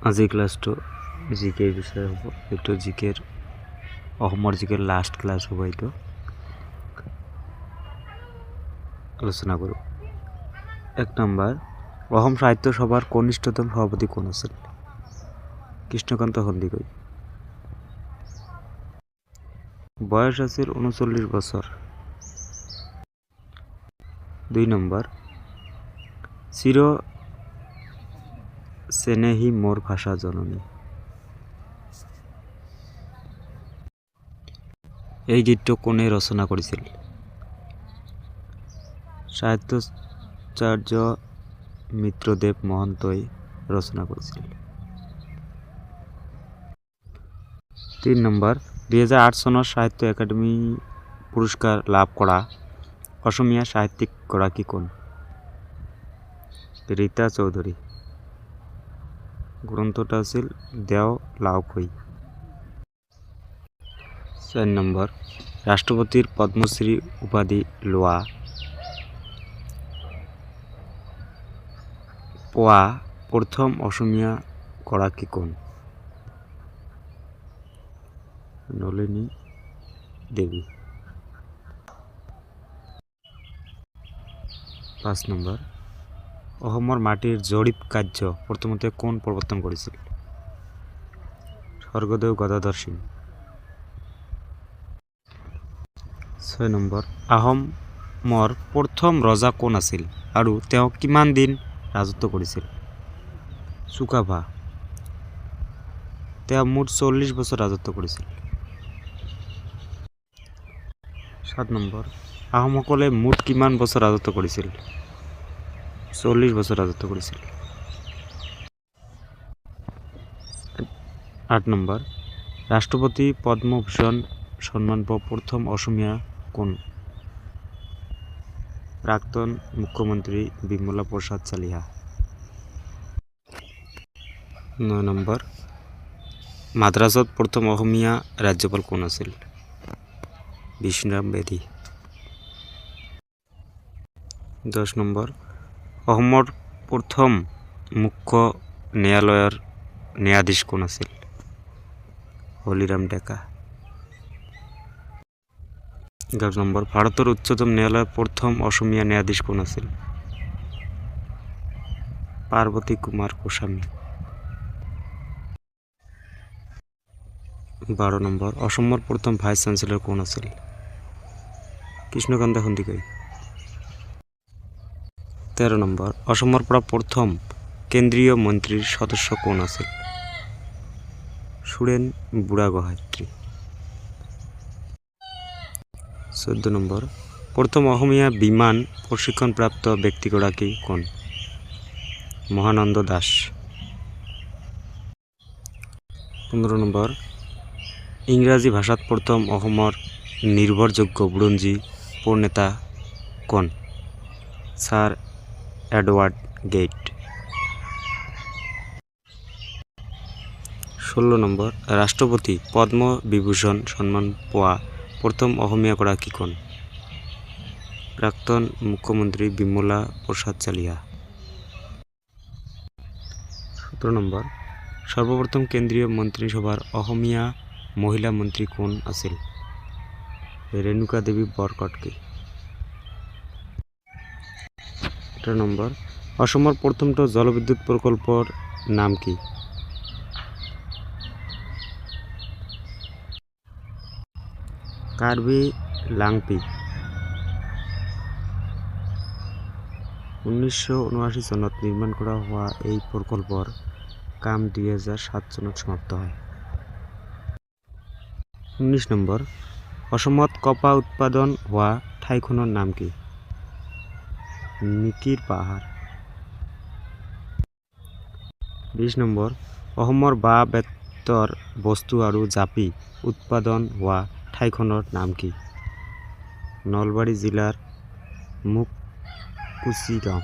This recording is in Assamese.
আজি ক্লাছটো জিকেৰ বিষয়ে হ'ব। এইটো জিকেৰ অসমৰ জিকেৰ লাষ্ট ক্লাছ হ'ব। এইটো আলোচনা কৰোঁ। 1 নম্বৰ, অসম সাহিত্য সভাৰ কনিষ্ঠতম সভাপতি কোন আছিল? কৃষ্ণকান্ত সন্দিকৈ। বয়স আছিল 39 বছৰ। 2 নম্বৰ, চিৰ চেনেহী মোৰ ভাষা জননী। এই গীতটো কোনে ৰচনা কৰেছিল? সাহিত্যাচাৰ্য মিত্ৰদেব মহন্তই ৰচনা কৰেছিল। 3 নম্বৰ, 2008 চনৰ সাহিত্য একাডেমি পুৰস্কাৰ লাভ কৰা অসমীয়া সাহিত্যিক গৰাকী কোন? ৰীতা চৌধুৰী। গ্ৰন্থটা আছিল দেও লাওখই। 4 নম্বৰ, ৰাষ্ট্ৰপতিৰ পদ্মশ্ৰী উপাধি পোৱা প্ৰথম অসমীয়া গৰাকী কোন? নলিনী দেৱী। 5 নম্বৰ, অসমৰ মাটিৰ জৰীপ কাৰ্য প্ৰথমতে কোন প্ৰৱৰ্তন কৰিছিল? স্বৰ্গদেউ গদাধৰ সিং। 6 নম্বৰ, আহোমৰ প্ৰথম ৰজা কোন আছিল আৰু তেওঁ কিমান দিন ৰাজত্ব কৰিছিল? চুকাফা। তেওঁ মুঠ 40 বছৰ ৰাজত্ব কৰিছিল। 7 নম্বৰ, আহোমসকলে মুঠ কিমান বছৰ ৰাজত্ব কৰিছিল? 40 বছৰ ৰাজত্ব কৰিছিল। 8 নম্বৰ, ৰাষ্ট্ৰপতি পদ্মভূষণ সন্মান পোৱা প্ৰথম অসমীয়া কোন? প্ৰাক্তন মুখ্যমন্ত্ৰী বিমলা প্ৰসাদ চালিহা। 9 নম্বৰ, মাদ্ৰাজত প্ৰথম অসমীয়া ৰাজ্যপাল কোন আছিল? বিষ্ণুৰাম বেদী। 10 নম্বৰ, অসমৰ প্ৰথম মুখ্য ন্যায়ালয়ৰ ন্যায়াধীশ কোন আছিল? হলিৰাম ডেকা। 11 নম্বৰ, ভাৰতৰ উচ্চতম ন্যায়ালয়ৰ প্ৰথম অসমীয়া ন্যায়াধীশ কোন আছিল? পাৰ্বতী কুমাৰ গোস্বামী। 12 নম্বৰ, অসমৰ প্ৰথম ভাইচ চেঞ্চেলৰ কোন আছিল? কৃষ্ণকান্ত সন্দিকৈ। 13 নম্বৰ, অসমৰ পৰা প্ৰথম কেন্দ্ৰীয় মন্ত্ৰীৰ সদস্য কোন আছিল? সুৰেন বুঢ়াগোহাঞি। 14 নম্বৰ, প্ৰথম অসমীয়া বিমান প্ৰশিক্ষণপ্ৰাপ্ত ব্যক্তিগৰাকী কোন? মহানন্দ দাস। 15 নম্বৰ, ইংৰাজী ভাষাত প্ৰথম অসমৰ নিৰ্ভৰযোগ্য বুৰঞ্জী প্ৰণেতা কোন? Sir Edward gate. 16 নম্বৰ, ৰাষ্ট্ৰপতি পদ্মবিভূষণ সন্মান পোৱা প্ৰথম অসমীয়া গৰাকী কোন? প্ৰাক্তন মুখ্যমন্ত্ৰী বিমলা প্ৰসাদ চালিহা। 17 নম্বৰ, সৰ্বপ্ৰথম কেন্দ্ৰীয় মন্ত্ৰীসভাৰ অসমীয়া মহিলা মন্ত্ৰী কোন আছিল? ৰেণুকা দেৱী বৰকটকী। 18 নম্বৰ, অসমৰ প্ৰথমটো জলবিদ্যুৎ প্ৰকল্পৰ নাম কি? কাৰ্বি লাংপি। 1979 চনত নিৰ্মাণ কৰা হোৱা এই প্ৰকল্পৰ কাম 2007 চনত সমাপ্ত হয়। 19 নম্বৰ, অসমত কপাহ উৎপাদন হোৱা ঠাইখনৰ নাম কি? নিকিৰ পাহাৰ। 20 নম্বৰ, অসমৰ বাঁহ বেতৰ বস্তু আৰু জাপি উৎপাদন হোৱা ঠাইখনৰ নাম কি? নলবাৰী জিলাৰ মুকুচি গাঁও।